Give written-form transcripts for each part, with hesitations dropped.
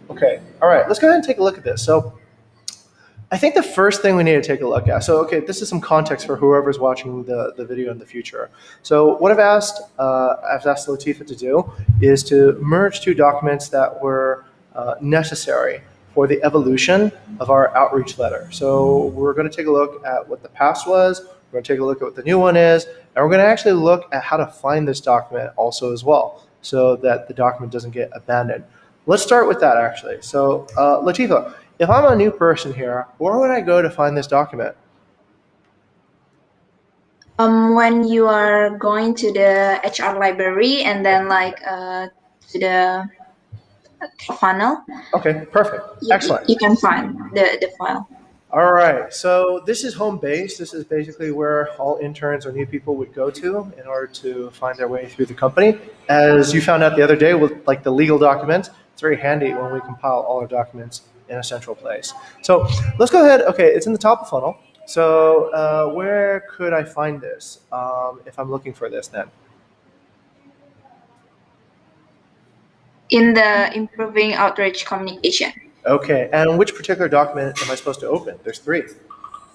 Okay. All right. Let's go ahead and take a look at this. So I think the first thing we need to take a look at. So, okay, this is some context for whoever's watching the video in the future. So, what I've asked Latifa to do is to merge two documents that were necessary for the evolution of our outreach letter. So, we're going to take a look at what the past was. We're going to take a look at what the new one is, and we're going to actually look at how to find this document also as well, so that the document doesn't get abandoned. Let's start with that actually. So, Latifa, if I'm a new person here, where would I go to find this document? When you are going to the HR library and then to the funnel, Okay, perfect. Excellent. you can find the file. All right, so this is home base. This is basically where all interns or new people would go to in order to find their way through the company. As you found out the other day with like the legal documents, it's very handy when we compile all our documents in a central place. So let's go ahead. Okay, it's in the top of the funnel. So where could I find this if I'm looking for this then? In the improving outreach communication. Okay, and which particular document am I supposed to open? There's three.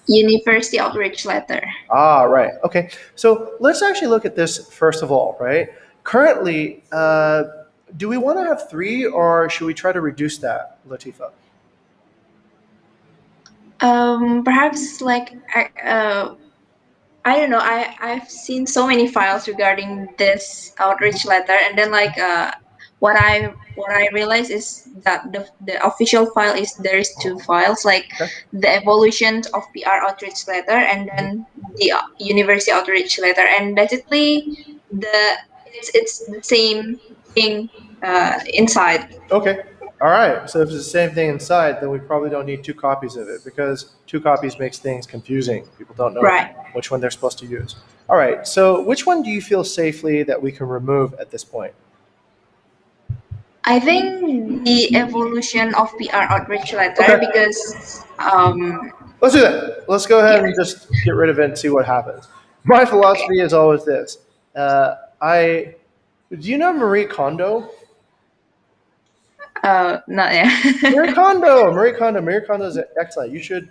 University outreach letter. Ah, right. Okay. So let's actually look at this first of all, right? Currently, do we want to have three or should we try to reduce that, Latifa? Perhaps I don't know. I've seen so many files regarding this outreach letter, and then what I realized is that the official file is there's two files, like Okay. the evolution of PR outreach letter and Mhm. then the university outreach letter, and basically the it's the same thing inside. Okay. All right. So if it's the same thing inside, then we probably don't need two copies of it because two copies makes things confusing. People don't know Right. which one they're supposed to use. All right. So which one do you feel safely that we can remove at this point? I think the evolution of PR outreach letter Okay. because Let's do that. Let's go ahead yeah. and just get rid of it and see what happens. My Okay. philosophy is always this. I do you know Marie Kondo? Not yeah. Marie Kondo is excellent. You should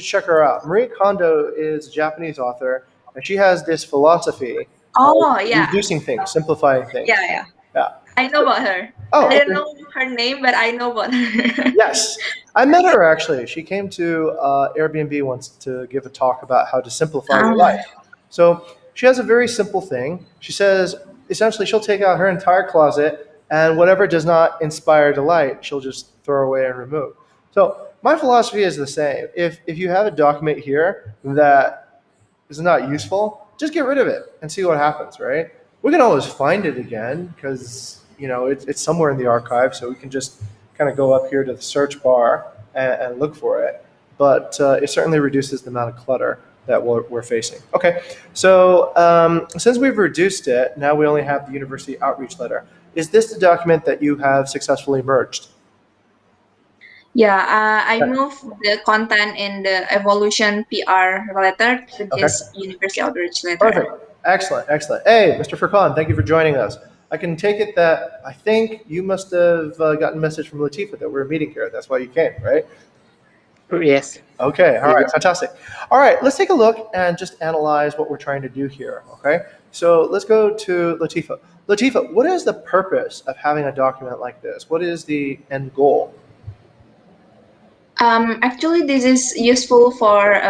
check her out. Marie Kondo is a Japanese author, and she has this philosophy of Oh yeah, reducing things, simplifying yeah, things. yeah. Yeah. I know about her. I Oh, don't okay. know her name, but I know about her. Yes, I met her actually. She came to Airbnb once to give a talk about how to simplify your Ah, life. So she has a very simple thing. She says essentially she'll take out her entire closet and whatever does not inspire delight, she'll just throw away and remove. So my philosophy is the same. If you have a document here that is not useful, just get rid of it and see what happens, right? We can always find it again because it's somewhere in the archive, so we can just kind of go up here to the search bar and look for it. But it certainly reduces the amount of clutter that we're facing. Okay, so since we've reduced it, now we only have the university outreach letter. Is this the document that you have successfully merged? yeah. I Okay. moved the content in the evolution PR letter to Okay. this university outreach letter. Perfect. Excellent. Excellent. Hey, Mr. Furkan, thank you for joining us. I can take it that I think you must have gotten a message from Latifa that we're meeting here. That's why you came, right? Yes. Okay. All right. Yes. Fantastic. All right. Let's take a look and just analyze what we're trying to do here. Okay. So let's go to Latifa. Latifa, what is the purpose of having a document like this? What is the end goal? Actually, this is useful for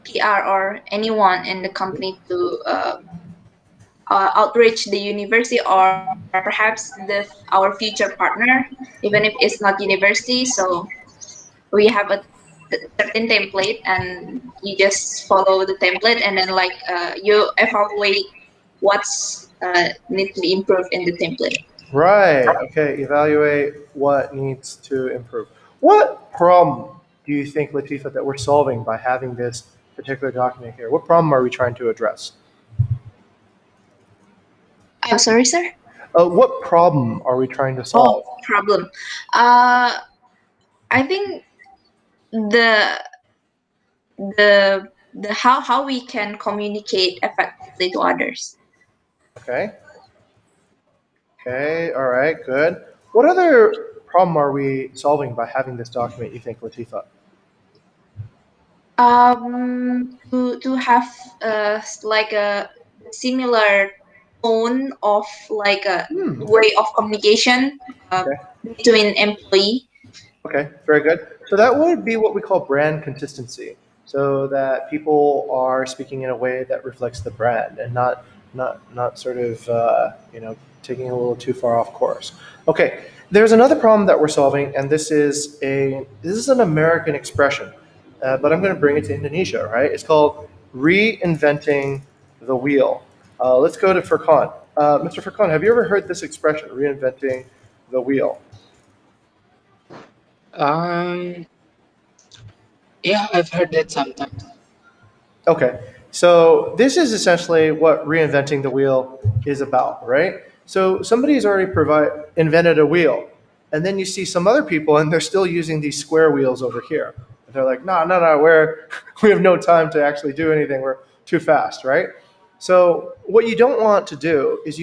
PR or anyone in the company to outreach the university or perhaps our future partner, even if it's not university. So we have a certain template, and you just follow the template, and then you evaluate what's need to be improved in the template. Right. Okay. Evaluate what needs to improve. What problem do you think, Latifa, that we're solving by having this particular document here? What problem are we trying to address? I'm sorry, sir. What problem are we trying to Oh, solve? problem. Uh, I think the the how we can communicate effectively to others. Okay. Okay. All right. Good. What other problem are we solving by having this document, you think, Latifa? To have like a similar tone of like a Hmm. way of communication Okay. between employee. Okay, very good. So that would be what we call brand consistency. So that people are speaking in a way that reflects the brand and not sort of taking a little too far off course. Okay, there's another problem that we're solving, and this is an American expression, but I'm going to bring it to Indonesia. Right? It's called reinventing the wheel. Let's go to Furkan. Mr. Furkan, have you ever heard this expression, reinventing the wheel? Um, yeah, I've heard that sometimes. Okay, so this is essentially what reinventing the wheel is about, right? So somebody's already invented a wheel, and then you see some other people, and they're still using these square wheels over here. And they're like, no, no, no, we have no time to actually do anything. We're too fast, right? So what you don't want to do is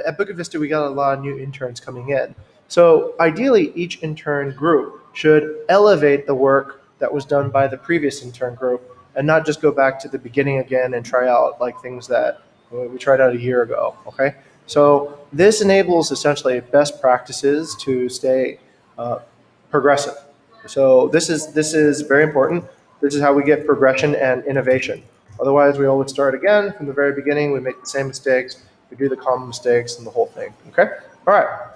at Bukit Vista we got a lot of new interns coming in. So ideally, each intern group should elevate the work that was done by the previous intern group and not just go back to the beginning again and try out like things that we tried out a year ago. Okay, so this enables essentially best practices to stay uh, progressive. So this is very important. This is how we get progression and innovation. Otherwise, we always start again from the very beginning. We make the same mistakes. We do the common mistakes and the whole thing. Okay. All right.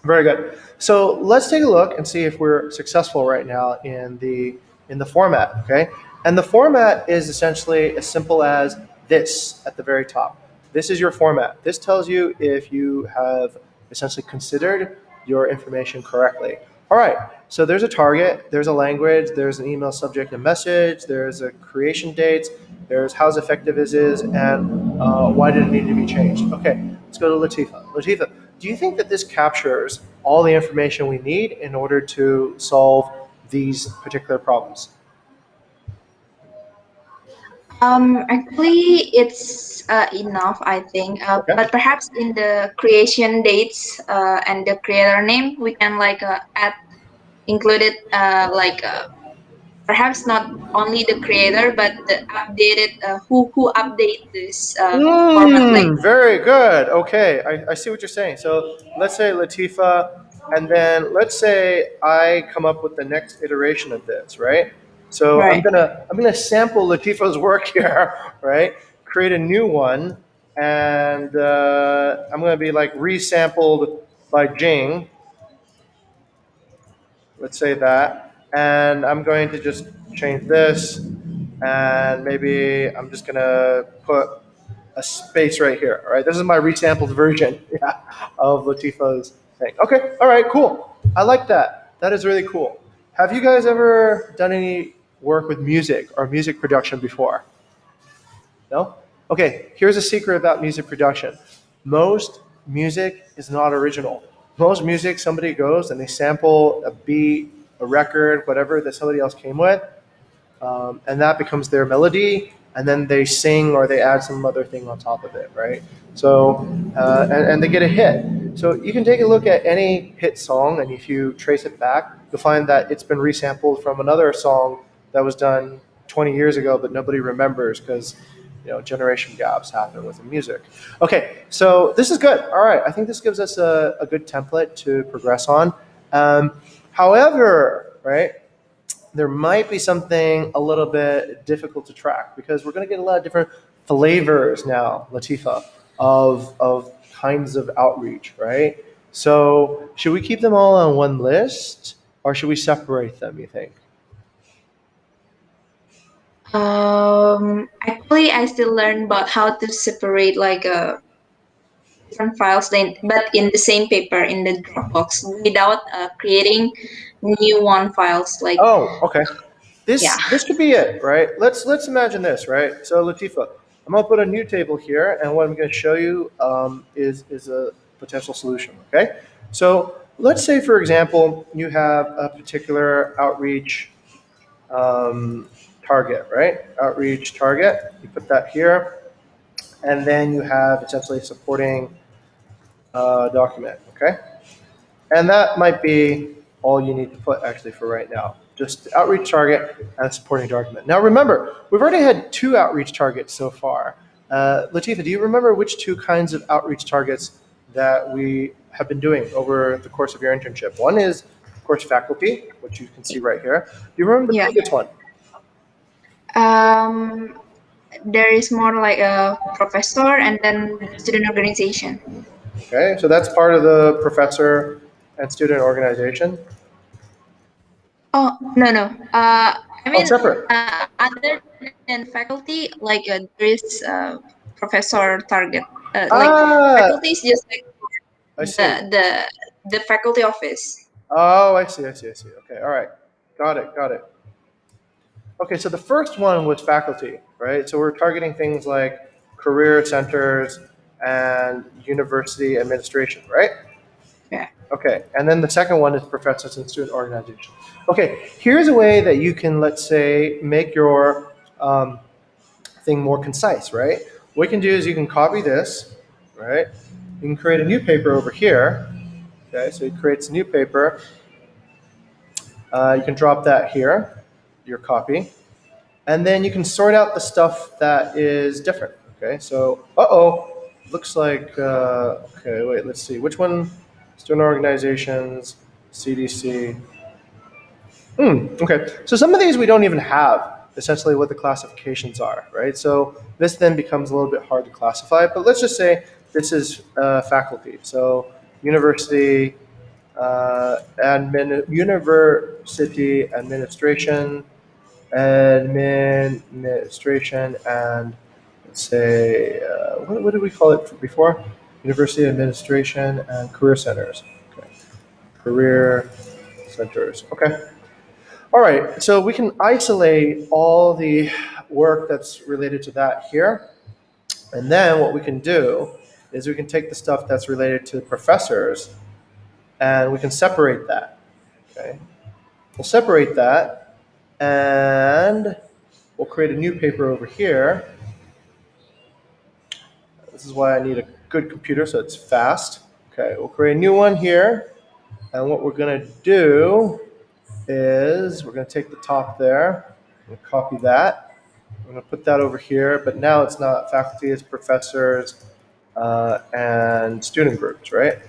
Very good. So let's take a look and see if we're successful right now in the format. Okay, and the format is essentially as simple as this at the very top. This is your format. This tells you if you have essentially considered your information correctly. All right. So there's a target. There's a language. There's an email subject and message. There's a creation date. There's how effective it is and why did it need to be changed. Okay. Let's go to Latifa. Latifa, do you think that this captures all the information we need in order to solve these particular problems? Actually, it's enough, I think. Okay. But perhaps in the creation dates and the creator name, we can like add included perhaps not only the creator but the updated who update this format like Very good. Okay, I see what you're saying. So let's say Latifa, and then let's say I come up with the next iteration of this, right? So I'm right. gonna I'm gonna sample Latifa's work here, right? Create a new one, and I'm gonna be like resampled by Jing. Let's say that, and I'm going to just change this, and maybe I'm just gonna put a space right here. All right, this is my resampled version, yeah, of Latifa's thing. Okay, all right, cool. I like that. That is really cool. Have you guys ever done any work with music or music production before? No? Okay, here's a secret about music production. Most music is not original. Most music, somebody goes and they sample a beat, a record, whatever that somebody else came with, and that becomes their melody, and then they sing or they add some other thing on top of it, right? So, and they get a hit. So you can take a look at any hit song, and if you trace it back, you'll find that it's been resampled from another song that was done 20 years ago, but nobody remembers because generation gaps happen with the music. Okay, so this is good. All right, I think this gives us a good template to progress on. Um, However, right, there might be something a little bit difficult to track because we're going to get a lot of different flavors now, Latifa, of kinds of outreach, right? So should we keep them all on one list or should we separate them, you think? Actually, I still learn about how to separate like different files then but in the same paper in the Dropbox without creating new one files like Oh, okay. yeah. This could be it, right? Let's imagine this, right? So Latifa, I'm gonna put a new table here, and what I'm gonna show you is a potential solution. Okay, so let's say, for example, you have a particular outreach um, target, right? Outreach target. You put that here, and then you have essentially supporting document. Okay, And that might be all you need to put actually for right now. Just outreach target and a supporting document. Now remember, we've already had two outreach targets so far. Latifa, do you remember which two kinds of outreach targets that we have been doing over the course of your internship? One is, of course, faculty, which you can see right here. Do you remember the Yeah. previous one? Um, there is more like a professor and then the student organization. Okay, so that's part of the professor and student organization. Oh, no, no. I Oh, mean, separate. other than faculty, like there is professor target. Like Ah, faculty is just like I the see. the the faculty office. Oh, I see. Okay, all right. Got it. Okay, so the first one was faculty, right? So we're targeting things like career centers and university administration, right? Yeah. Okay, and then the second one is professors and student organization. Okay, here's a way that you can, let's say, make your thing more concise, right? What you can do is you can copy this, right? You can create a new paper over here. Okay, so it creates a new paper. You can drop that here, your copy. And then you can sort out the stuff that is different. Okay, so, looks like, okay, wait, let's see. Which one? Student organizations, CDC. Okay, so some of these we don't even have essentially what the classifications are, right? So this then becomes a little bit hard to classify, but let's just say this is faculty. So university, university administration, administration, and let's say, what did we call it before? University administration and career centers. Okay. Career centers. Okay. All right. So we can isolate all the work that's related to that here. And then what we can do is we can take the stuff that's related to professors and we can separate that. Okay. We'll separate that and we'll create a new paper over here. This is why I need a good computer so it's fast. Okay, we'll create a new one here. And what we're going to do is we're going to take the top there and copy that. I'm going to put that over here, but now it's not faculty, it's professors and student groups, right?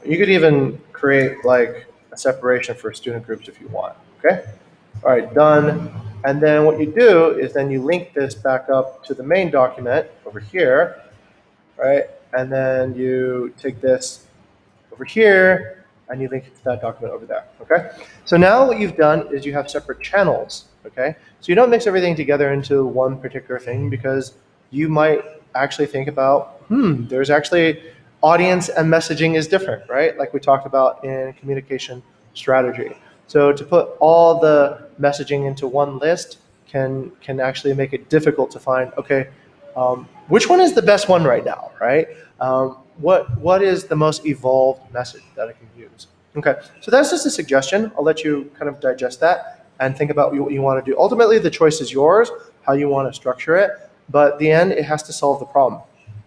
You could even create like a separation for student groups if you want, okay? All right, done. And then what you do is then you link this back up to the main document over here, right? And then you take this over here and you link it to that document over there, okay? So now what you've done is you have separate channels, okay? So you don't mix everything together into one particular thing because you might actually think about, there's actually audience and messaging is different, right? Like we talked about in communication strategy. So to put all the messaging into one list can actually make it difficult to find, okay, which one is the best one right now, right? What is the most evolved message that I can use? Okay, so that's just a suggestion. I'll let you kind of digest that and think about what you want to do. Ultimately, the choice is yours, how you want to structure it. But at the end, it has to solve the problem.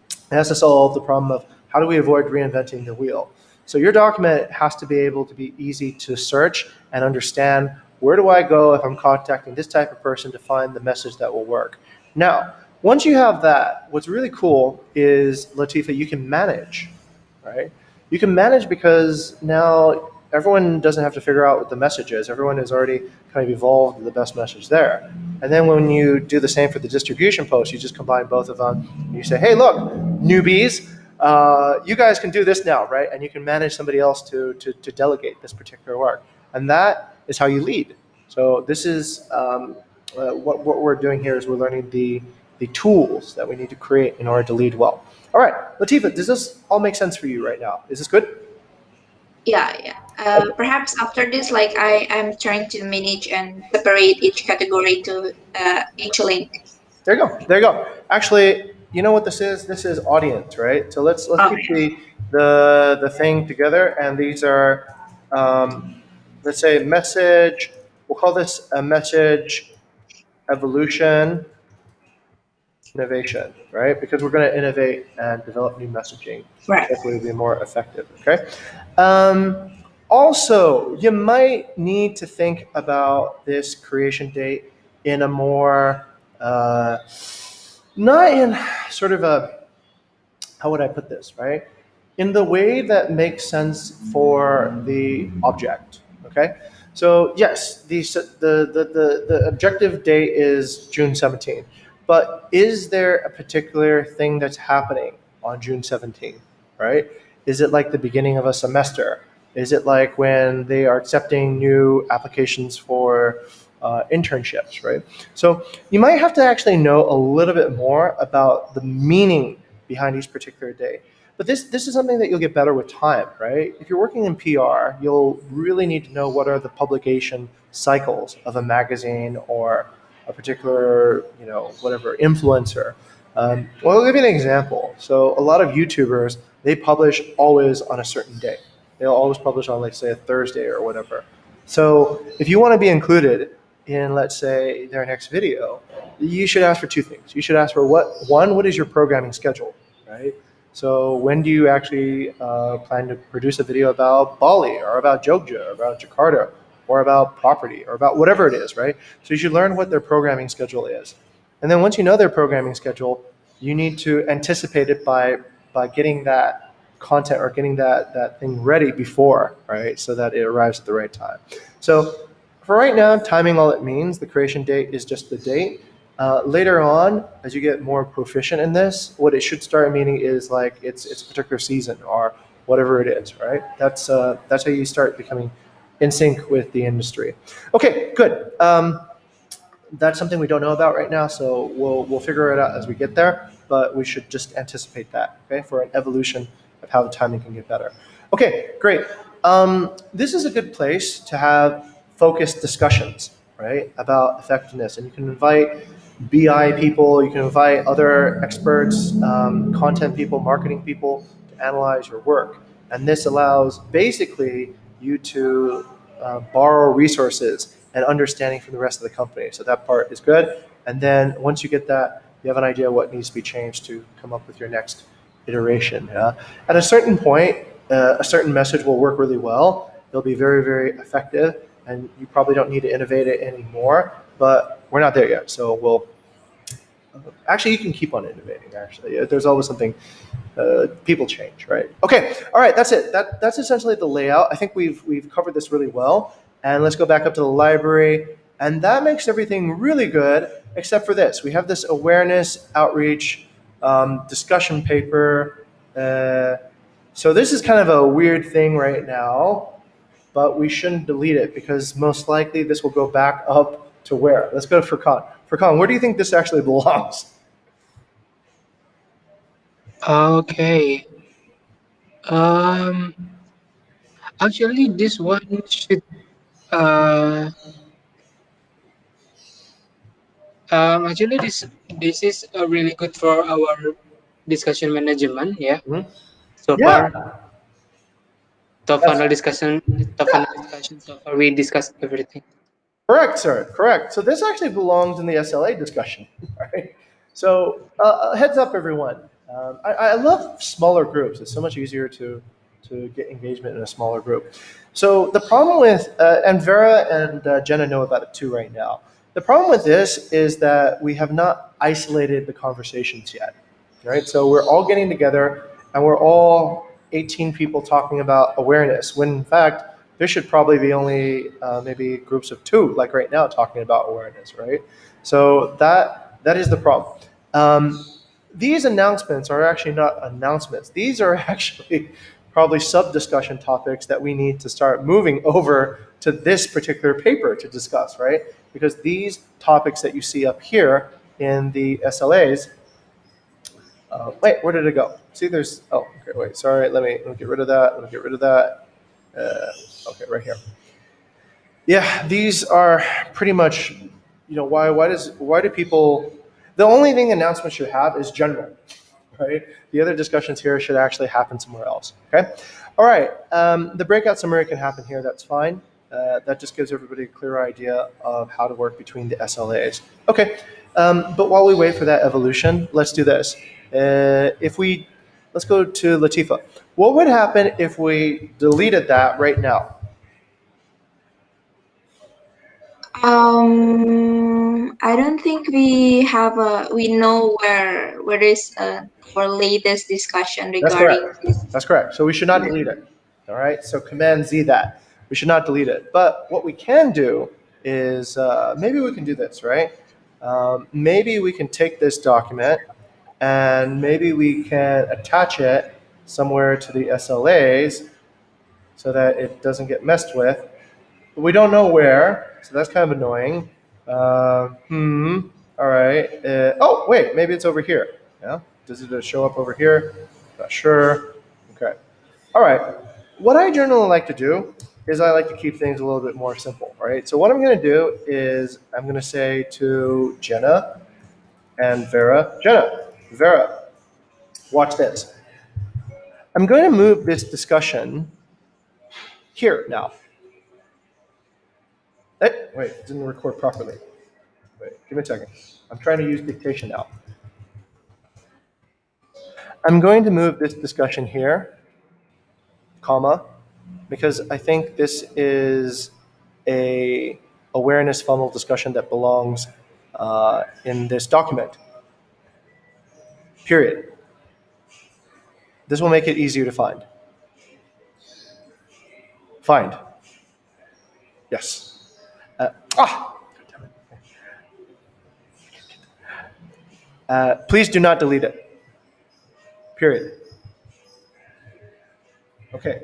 It has to solve the problem of how do we avoid reinventing the wheel. So your document has to be able to be easy to search and understand where do I go if I'm contacting this type of person to find the message that will work. Now, once you have that, what's really cool is, Latifa, you can manage, right? You can manage because now everyone doesn't have to figure out what the message is. Everyone has already kind of evolved the best message there. And then when you do the same for the distribution post, you just combine both of them. And you say, hey, look, newbies, you guys can do this now, right? And you can manage somebody else to delegate this particular work. And that is how you lead. So this is what we're doing here is we're learning the tools that we need to create in order to lead well. All right, Latifa, does this all make sense for you right now? Is this good? Yeah, yeah. Perhaps after this, like I'm trying to manage and separate each category to each link. There you go. There you go. Actually, you know what this is? This is audience, right? So let's Oh, keep the thing together. And these are, let's say, message. We'll call this a message evolution innovation, right? Because we're going to innovate and develop new messaging, which Right. hopefully will be more effective. Okay. Um, Also, you might need to think about this creation date in a more, not in sort of a, how would I put this, right? In the way that makes sense for the object. Okay, so yes, the objective date is June 17th, but is there a particular thing that's happening on June 17th, right? Is it like the beginning of a semester? Is it like when they are accepting new applications for internships, right? So you might have to actually know a little bit more about the meaning behind each particular day. But this is something that you'll get better with time, right? If you're working in PR, you'll really need to know what are the publication cycles of a magazine or a particular, whatever influencer. Well, I'll give you an example. So a lot of YouTubers, they publish always on a certain day. They'll always publish on, like, say, a Thursday or whatever. So if you want to be included in, let's say, their next video, you should ask for two things. You should ask for what is your programming schedule, right? So when do you actually plan to produce a video about Bali or about Jogja or about Jakarta or about property or about whatever it is, right? So you should learn what their programming schedule is. And then once you know their programming schedule, you need to anticipate it by getting that content or getting that thing ready before, right? So that it arrives at the right time. So for right now, timing, all it means, the creation date is just the date. Later on, as you get more proficient in this, what it should start meaning is like it's a particular season or whatever it is, right? That's how you start becoming in sync with the industry. Okay, good. That's something we don't know about right now, so we'll figure it out as we get there. But we should just anticipate that, okay, for an evolution of how the timing can get better. Okay, great. This is a good place to have focused discussions, right, about effectiveness, and you can invite BI people, you can invite other experts, content people, marketing people to analyze your work, and this allows basically you to borrow resources and understanding from the rest of the company. So that part is good. And then once you get that, you have an idea what needs to be changed to come up with your next iteration. Yeah? At a certain point, a certain message will work really well. It'll be very, very effective, and you probably don't need to innovate it anymore. But we're not there yet, so we'll actually you can keep on innovating. Actually, there's always something people change, right? Okay, all right, that's it. That's essentially the layout. I think we've covered this really well. And let's go back up to the library, and that makes everything really good, except for this. We have this awareness outreach discussion paper. So this is kind of a weird thing right now, but we shouldn't delete it because most likely this will go back up to where? Let's go to Furkan. Furkan, where do you think this actually belongs? Okay. Um, Actually, this one should. Uh, Actually, this is really good for our discussion management. Yeah. Mhm. So Yeah, far, top that's funnel discussion, top funnel discussion. So far, we discussed everything. correct, sir. Correct. So this actually belongs in the SLA discussion, right? So heads up, everyone. I love smaller groups. It's so much easier to get engagement in a smaller group. So the problem with and Vera and Jenna know about it too right now. The problem with this is that we have not isolated the conversations yet, right? So we're all getting together and we're all 18 people talking about awareness. When in fact there should probably be only maybe groups of two, like right now, talking about awareness, right? So that is the problem. Um, these announcements are actually not announcements. These are actually probably sub-discussion topics that we need to start moving over to this particular paper to discuss, right? Because these topics that you see up here in the SLAs, wait, where did it go? See, there's, oh, okay, wait, sorry, let me get rid of that, let me get rid of that. Okay, right here. Yeah, these are pretty much, why do people, the only thing announcements should have is general, right? The other discussions here should actually happen somewhere else, okay? All right, the breakout summary can happen here, that's fine. That just gives everybody a clear idea of how to work between the SLAs. Okay, but while we wait for that evolution, let's do this. If we let's go to Latifa. What would happen if we deleted that right now? I don't think we know where is our latest discussion That's regarding correct. this. That's correct. So we should not delete it. All right. So Command Z that. We should not delete it. But what we can do is maybe we can do this, right? Maybe we can take this document and maybe we can attach it somewhere to the SLAs so that it doesn't get messed with. But we don't know where, so that's kind of annoying. All right. Oh, wait, maybe it's over here. Yeah. Does it show up over here? Not sure. Okay. All right. What I generally like to do is I like to keep things a little bit more simple, right? So what I'm going to do is I'm going to say to Jenna and Vera, Jenna, Vera, watch this. I'm going to move this discussion here now. Wait, it didn't record properly. Wait, give me a second. I'm trying to use dictation now. I'm going to move this discussion here, comma, because I think this is a awareness funnel discussion that belongs in this document. Period. This will make it easier to find. Find. Yes. Ah. Please do not delete it. Period. Okay.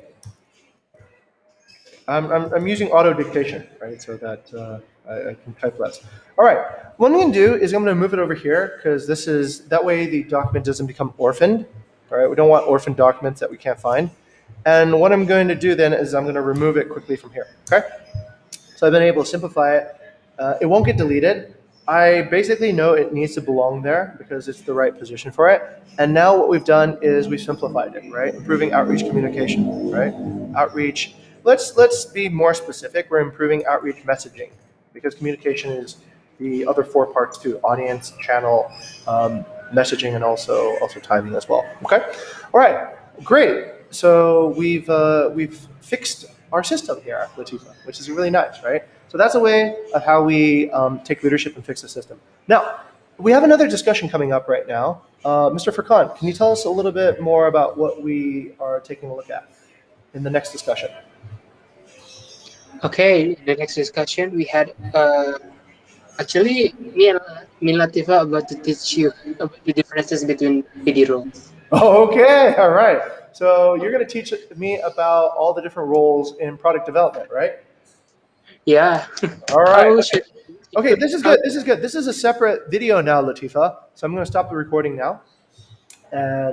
I'm using auto dictation, right, so that I can type less. All right, what I'm going to do is I'm going to move it over here because that way the document doesn't become orphaned. All right, we don't want orphaned documents that we can't find. And what I'm going to do then is I'm going to remove it quickly from here. Okay, so I've been able to simplify it. It won't get deleted. I basically know it needs to belong there because it's the right position for it. And now what we've done is we've simplified it, right? Improving outreach communication, right? Outreach. Let's be more specific. We're improving outreach messaging because communication is the other four parts too: audience, channel, messaging, and also timing as well. Okay. All right. Great. So we've fixed our system here, Latifa, which is really nice, right? So that's a way of how we take leadership and fix the system. Now, we have another discussion coming up right now. Mr. Furkan, can you tell us a little bit more about what we are taking a look at in the next discussion? Okay, in the next discussion we had actually me and Latifa about to teach you about the differences between PD roles. Okay, all right. So you're going to teach me about all the different roles in product development, right? Yeah. All right. How Okay. should Okay, this is how good. This is good. This is a separate video now, Latifa. So I'm going to stop the recording now. And